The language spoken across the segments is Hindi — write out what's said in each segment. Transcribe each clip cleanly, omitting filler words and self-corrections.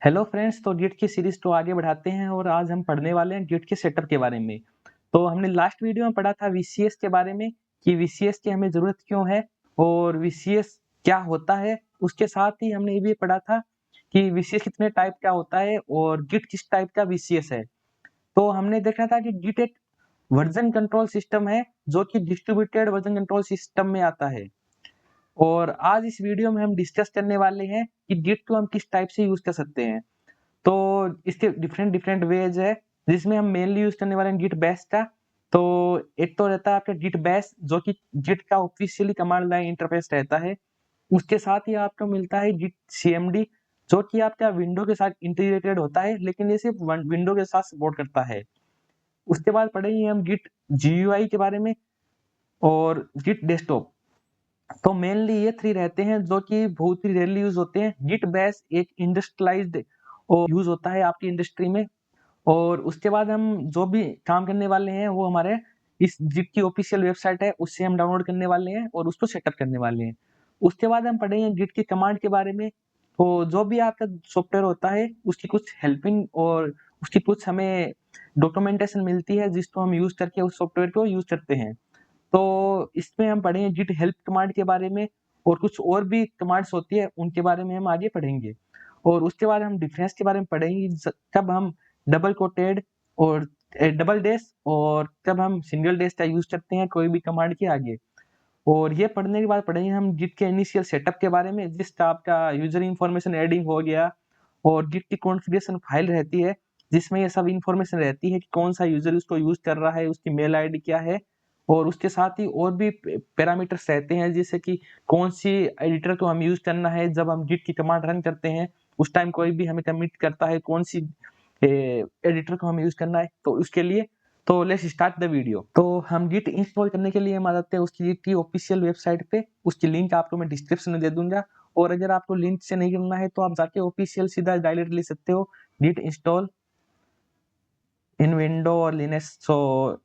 हेलो फ्रेंड्स, तो गिट की सीरीज तो आगे बढ़ाते हैं और आज हम पढ़ने वाले हैं गिट के सेटअप के बारे में। तो हमने लास्ट वीडियो में पढ़ा था वीसीएस के बारे में कि वीसीएस की हमें ज़रूरत क्यों है और वीसीएस क्या होता है। उसके साथ ही हमने ये भी पढ़ा था कि वीसीएस कितने टाइप का होता है और गिट किस टाइप का वीसीएस है। तो हमने देखा था कि गिट एक वर्जन कंट्रोल सिस्टम है जो कि डिस्ट्रीब्यूटेड वर्जन कंट्रोल सिस्टम में आता है। और आज इस वीडियो में हम डिस्कस करने वाले हैं कि गिट को हम किस टाइप से यूज कर सकते हैं। तो इसके डिफरेंट डिफरेंट वेज है जिसमें हम मेनली यूज करने वाले हैं गिट बैश का। तो एक तो रहता है आपका गिट बैश जो कि गिट का ऑफिशियली कमांड लाइन इंटरफेस रहता है। उसके साथ ही आपको मिलता है गिट सीएमडी जो कि आपका विंडो के साथ इंटीग्रेटेड होता है, लेकिन ये सिर्फ विंडो के साथ सपोर्ट करता है। उसके बाद पढ़ेंगे हम गिट जीयूआई के बारे में और गिट डेस्कटॉप। तो मेनली ये थ्री रहते हैं जो कि बहुत ही रेयरली यूज होते हैं। गिट बैश एक इंडस्ट्रियलाइज्ड और यूज होता है आपकी इंडस्ट्री में। और उसके बाद हम जो भी काम करने वाले हैं वो हमारे इस गिट की ऑफिशियल वेबसाइट है उससे हम डाउनलोड करने वाले हैं और उसको सेटअप करने वाले हैं। उसके बाद हम पढ़ेंगे गिट की कमांड के बारे में। तो जो भी आपका सॉफ्टवेयर होता है उसकी कुछ हेल्पिंग और उसकी कुछ हमें डॉक्यूमेंटेशन मिलती है जिसको हम यूज करके उस सॉफ्टवेयर को यूज करते हैं। तो इसमें हम पढ़ेंगे गिट हेल्प कमांड के बारे में और कुछ और भी कमांड्स होती है उनके बारे में हम आगे पढ़ेंगे। और उसके बाद हम डिफरेंस के बारे में पढ़ेंगे कब हम डबल कोटेड और डबल डैश और कब हम सिंगल डैश का यूज करते हैं कोई भी कमांड के आगे। और ये पढ़ने के बाद पढ़ेंगे हम गिट के इनिशियल सेटअप के बारे में जिसका आपका यूजर इंफॉर्मेशन एडिंग हो गया और गिट की कॉन्फ़िगरेशन फाइल रहती है जिसमें ये सब इंफॉर्मेशन रहती है कि कौन सा यूजर उसको यूज कर रहा है, उसकी मेल आईडी क्या है। और उसके साथ ही और भी पैरामीटर्स रहते हैं जैसे कि कौन सी एडिटर को हम यूज करना है जब हम गिट की कमांड रन करते हैं। उस टाइम कोई भी हमें कमिट करता है कौन सी एडिटर को हमें यूज करना है तो उसके लिए। तो लेट्स स्टार्ट द वीडियो। तो हम गिट इंस्टॉल करने के लिए हम आ जाते हैं उसकी गिट की ऑफिशियल वेबसाइट पे। उसकी लिंक आपको मैं डिस्क्रिप्शन में दे दूंगा। और अगर आपको लिंक से नहीं करना है तो आप जाके ऑफिशियल सीधा डायरेक्ट ले सकते हो git install in window और linux, so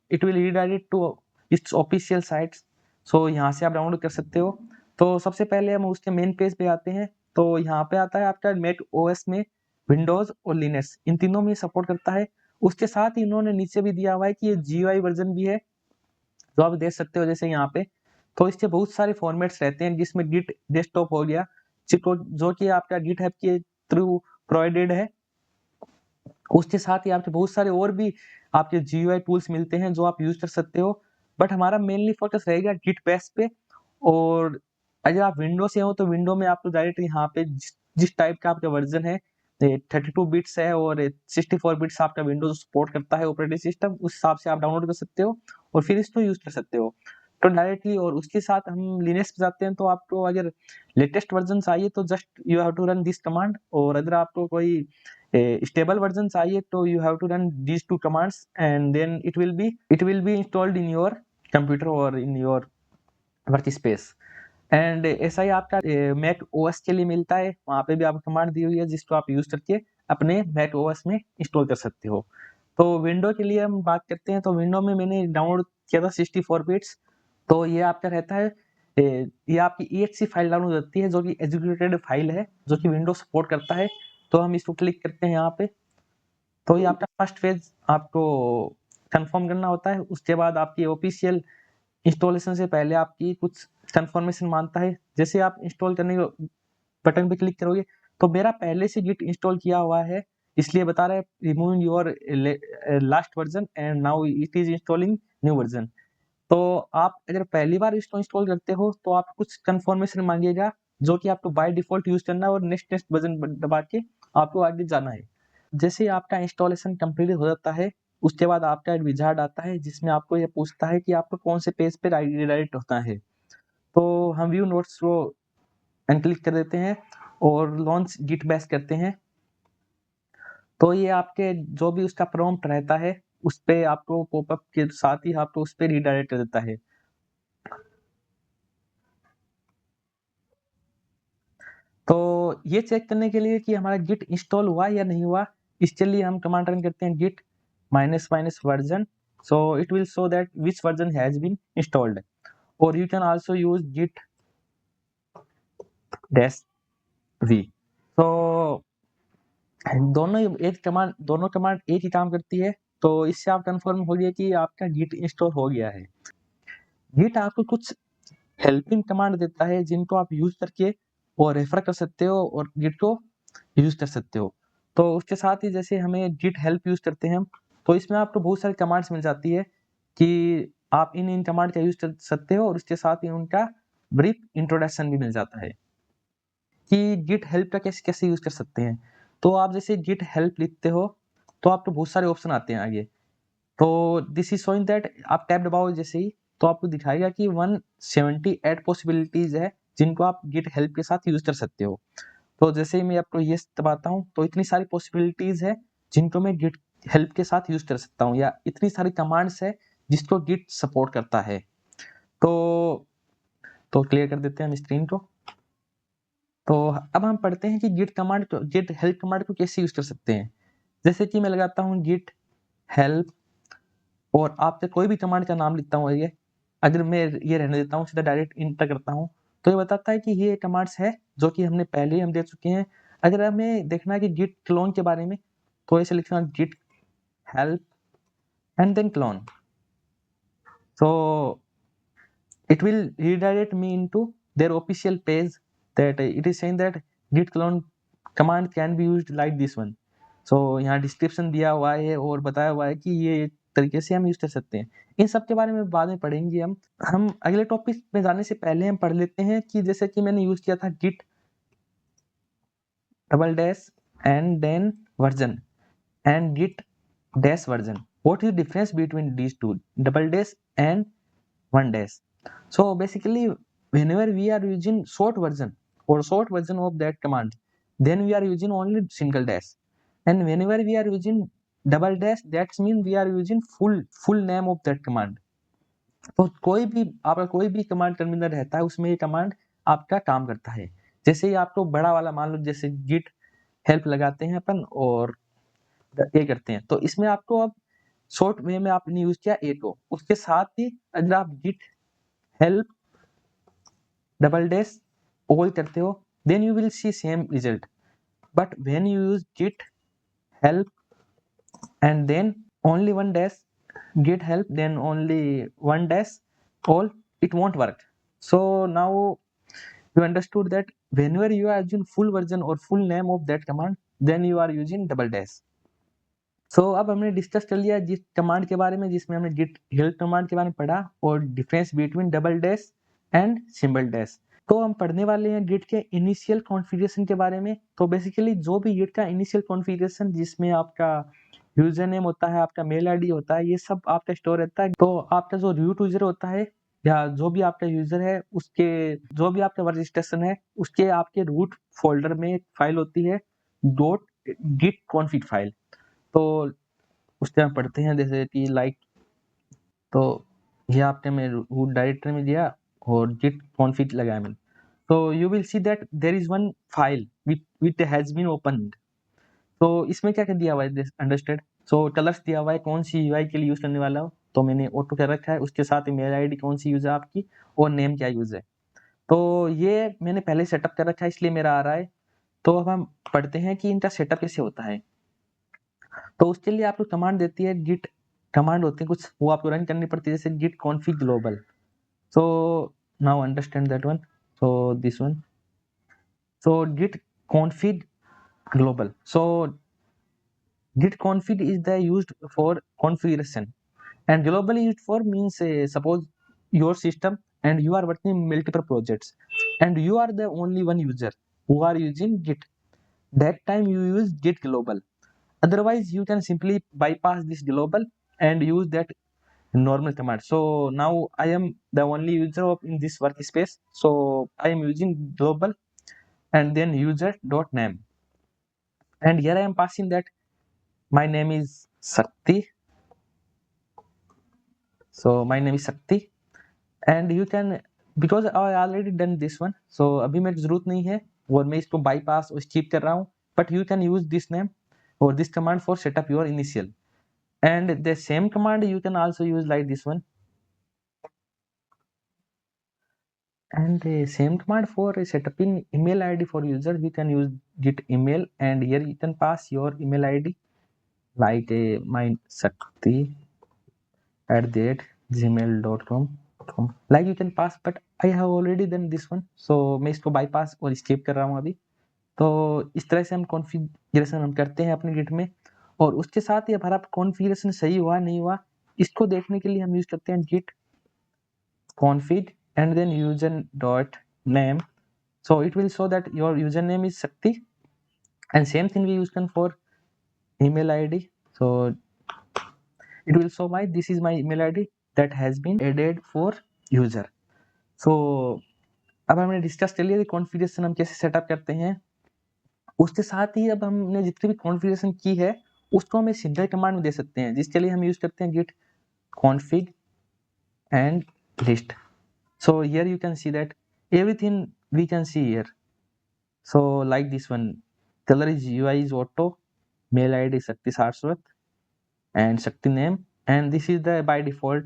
it will redirect to its official sites। so यहाँ से आप डाउनलोड कर सकते हो। तो सबसे पहले हम उसके मेन पेज पे आते हैं। तो यहाँ पे आता है आपका मैक ओएस में विंडोज और लिनक्स इन तीनों में सपोर्ट करता है। उसके साथ ही इन्होंने नीचे भी दिया हुआ है कि ये जीयूआई वर्जन भी है जो आप देख सकते हो जैसे यहाँ पे। तो इसके बहुत सारे फॉर्मेट्स रहते हैं जिसमें गिट डेस्कटॉप हो गया जो कि आपका गिट हब के थ्रू प्रोवाइडेड है। उसके साथ ही आपके बहुत सारे और भी आपके जीयूआई टूल्स मिलते हैं जो आप यूज कर सकते हो। बट हमारा मेनली फोकस रहेगा गिट बेस पे। और अगर आप विंडो से हो तो विंडो में आपको डायरेक्ट यहाँ पे जिस टाइप का आपका वर्जन है 32 बिट्स है और 64 बिट्स आपका विंडोज सपोर्ट करता है ऑपरेटिंग सिस्टम, उस हिसाब से आप डाउनलोड कर सकते हो और फिर इसको यूज कर सकते हो तो डायरेक्टली। और उसके साथ हम लिनक्स पे जाते हैं तो आपको अगर लेटेस्ट वर्जन चाहिए तो just you have to run this command. और अगर आपको कोई स्टेबल वर्जन चाहिए तो you have to run these two commands and then it will be installed in your computer or in your workspace। And ऐसा ही आपका मैक ओएस के लिए मिलता है, वहां पे भी आपको कमांड दी हुई है जिसको आप यूज करके अपने मैक ओएस में इंस्टॉल कर सकते हो। तो विंडो के लिए हम बात करते हैं तो विंडो में मैंने डाउनलोड किया था 64 बिट्स। तो ये आपका रहता है ये आपकी exe फाइल डाउनलोड होती है जो कि एग्जीक्यूटेड फाइल है जो कि विंडो सपोर्ट करता है। तो हम इसको क्लिक करते हैं यहाँ पे। तो ये आपका फर्स्ट फेज आपको कंफर्म करना होता है। उसके बाद आपकी ऑफिशियल इंस्टॉलेशन से पहले आपकी कुछ कंफर्मेशन मांगता है। जैसे आप इंस्टॉल करने के बटन पे क्लिक करोगे तो मेरा पहले से गिट इंस्टॉल किया हुआ है इसलिए बता रहा है removing your last version and now it is installing new version. तो आप अगर पहली बार इसको इंस्टॉल करते हो तो आप कुछ कंफर्मेशन मांगेगा जो कि आपको बाय डिफॉल्ट यूज करना है और नेक्स्ट नेक्स्ट बटन दबा के आपको आगे जाना है। जैसे ही आपका इंस्टॉलेशन कंप्लीट हो जाता है उसके बाद आपका एक विजार्ड आता है जिसमें आपको ये पूछता है कि आपको कौन से पेज पे रिडायरेक्ट होता है। तो हम व्यू नोट्स को अनक्लिक कर देते हैं और लॉन्च गिट बैश करते हैं। तो ये आपके जो भी उसका प्रॉम्प्ट रहता है उस पे आपको पॉपअप के साथ ही आपको उस पे रिडायरेक्ट कर देता है। तो ये चेक करने के लिए कि हमारा गिट इंस्टॉल हुआ या नहीं हुआ इसके लिए हम कमांड रन करते हैं git minus minus version. so it will show that which version has been installed। or you can also use git dash v। so दोनों कमांड एक ही काम करती है, तो इससे आप कंफर्म हो गया कि आपका गिट इंस्टॉल हो गया है। गिट आपको कुछ हेल्पिंग कमांड देता है जिनको आप यूज करके और रेफर कर सकते हो और गिट को यूज कर सकते हो। तो उसके साथ ही जैसे हमें गिट हेल्प यूज करते हैं हम, तो इसमें आपको बहुत सारी कमांड्स मिल जाती है कि आप इन कमांड का यूज कर सकते हो और उसके साथ ही उनका ब्रीफ इंट्रोडक्शन भी मिल जाता है कि गिट हेल्प का कैसे कैसे यूज कर सकते हैं। तो आप जैसे गिट हेल्प लिखते हो तो आपको बहुत सारे ऑप्शन आते हैं आगे। तो दिस इज शोइंग दैट आप टैप दबाओ जैसे ही तो आपको दिखाएगा कि 178 पॉसिबिलिटीज है जिनको आप गिट हेल्प के साथ यूज कर सकते हो। तो जैसे ही मैं आपको ये दबाता हूँ तो इतनी सारी पॉसिबिलिटीज है जिनको मैं गिट हेल्प के साथ यूज कर सकता हूँ, या इतनी सारी कमांड्स है जिसको गिट सपोर्ट करता है। तो क्लियर कर देते हैं हम स्क्रीन को। तो अब हम पढ़ते हैं कि गिट हेल्प कमांड को कैसे यूज कर सकते हैं। जैसे कि मैं लगाता हूँ गिट हेल्प और आपसे कोई भी कमांड का नाम लिखता हूँ, ये अगर मैं ये रहने देता हूँ सीधा डायरेक्ट इंटर करता हूँ तो ये बताता है कि ये कमांड्स है जो कि हमने पहले ही हम देख चुके हैं। अगर हमें देखना है कि गिट क्लोन के बारे में तो ऐसे लिखना git help and then clone, so it will redirect me into their official page that it is saying that git clone command can be used like this one। so यहाँ डिस्क्रिप्शन दिया हुआ है और बताया हुआ है कि ये तरीके से हम यूज कर सकते हैं। इन सब के बारे में बाद में पढ़ेंगे हम अगले टॉपिक में जाने से पहले हम पढ़ लेते हैं कि जैसे कि मैंने यूज किया था git double dash and then version and git dash version, what is the difference between these two, double dash and one dash? So basically whenever we are using short version of that command, then we are using only single dash, and whenever we are using double dash that means we are using full name of that command। तो कोई भी आपका कोई भी कमांड टर्मिनल रहता है उसमें ये कमांड आपका काम करता है। जैसे ही आपको बड़ा वाला मान लो जैसे git हेल्प लगाते हैं अपन और ये करते हैं, तो इसमें आपको अब शॉर्ट वे में आपने यूज किया एटो, उसके साथ ही अगर आप git help double dash all करते हो then you will see same result, but when you use git help and then only one dash git help then only one dash all, it won't work। so now you understood that whenever you are using full version or full name of that command then you are using double dash। अब हमने डिस्कस कर लिया जिस कमांड के बारे में जिसमें हमने गिट हेल्प कमांड के बारे में पढ़ा और difference between double dash and symbol dash. तो हम पढ़ने वाले हैं गिट के इनिशियल कॉन्फ़िगरेशन के बारे में। तो बेसिकली जो भी गिट का इनिशियल कॉन्फ़िगरेशन जिसमें आपका यूजर नेम होता है, आपका मेल आईडी होता है, ये सब आपका स्टोर रहता है। तो आपका जो रूट यूजर होता है या जो भी आपका यूजर है उसके जो भी आपका रजिस्ट्रेशन है उसके आपके रूट फोल्डर में एक फाइल होती है डॉट गिट कॉन्फिग फाइल। तो उस टाइम पढ़ते हैं जैसे कि लाइक, तो ये आपने मैं रूट डायरेक्टरी में दिया और git config लगाया मैंने। तो you will see that there is one file which has been opened. तो इसमें क्या क्या दिया हुआ है अंडरस्टैंड। सो कलर्स दिया हुआ है कौन सी यूआई के लिए यूज करने वाला हो, तो मैंने ऑटो कर रखा है। उसके साथ मेल आईडी कौन सी यूज है आपकी और नेम क्या यूज है, तो ये मैंने पहले सेटअप कर रखा है इसलिए मेरा आ रहा है। तो अब हम पढ़ते हैं कि इनका सेटअप कैसे होता है। तो उसके लिए आपको कमांड देती है गिट कमांड होती है कुछ, वो आपको रन करनी पड़ती है जैसे git config global. So now understand that one, so this one, so git config global। So git config is the used for configuration and global is used for means suppose your system and you are working in multiple projects and you are the only one user who are using git, that time you use git global। otherwise you can simply bypass this global and use that normal command। so now I am the only user of in this workspace, so I am using global and then user dot name, and here I am passing that my name is Sakti। so my name is Sakti and you can, because I already done this one, so अभी मेरी जरूरत नहीं है और मैं इसको bypass और skip कर रहा हूँ, but you can use this name or this command for set up your initial, and the same command you can also use like this one, And same command for setting email ID for user, we can use git email, and here you can pass your email ID like my Sakti @gmail.com, like you can pass, but I have already done this one, so मैं इसको bypass और skip कर रहा हूँ अभी। तो इस तरह से हम कॉन्फ़िगरेशन हम करते हैं अपने गिट में, और उसके साथ ही हमारा कॉन्फ़िगरेशन सही हुआ नहीं हुआ, इसको देखने के लिए हम यूज़ करते हैं git config and then user.name. So it will show that your username is Sakti, and same thing we use for email ID. So it will show my this is my email ID that has been added for user. So अब हमने डिस्कस कर लिया कि कॉन्फ़िगरेशन हम कैसे सेटअप करते हैं। उसके साथ ही अब हमने जितनी भी कॉन्फ़िगरेशन की है उसको हम एक सिंगल कमांड में दे सकते हैं, जिसके लिए हम यूज़ करते हैं git config and list. So here you can see that everything we can see here. So like this one, color is UI is auto, mail ID is Sakti Saraswat, and Sakti name, and this is the by default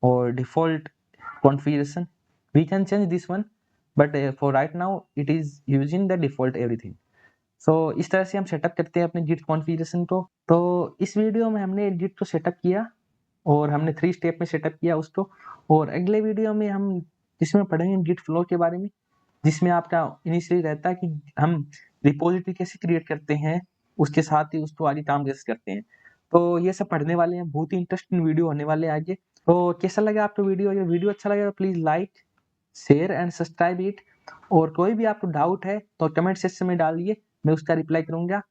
or default configuration. We can change this one, but for right now it is using the default everything. So इस तरह से हम सेटअप करते हैं अपने गिट कॉन्फ़िगरेशन को। तो इस वीडियो में हमने गिट को सेटअप किया और हमने 3 स्टेप में सेटअप किया उसको, और अगले वीडियो में हम जिसमें पढ़ेंगे गिट फ्लो के बारे में, जिसमें आपका इनिशियली रहता है कि हम रिपॉजिटरी कैसे क्रिएट करते हैं, उसके साथ ही उसको आगे काम कैसे करते हैं। तो ये सब पढ़ने वाले हैं, बहुत ही इंटरेस्टिंग वीडियो होने वाले हैं आगे। तो कैसा लगा आपको वीडियो? ये वीडियो अच्छा लगा तो please like, share and subscribe it, और कोई भी आपको डाउट है तो कमेंट सेक्शन में डालिए, मैं उसका रिप्लाई करूँगा।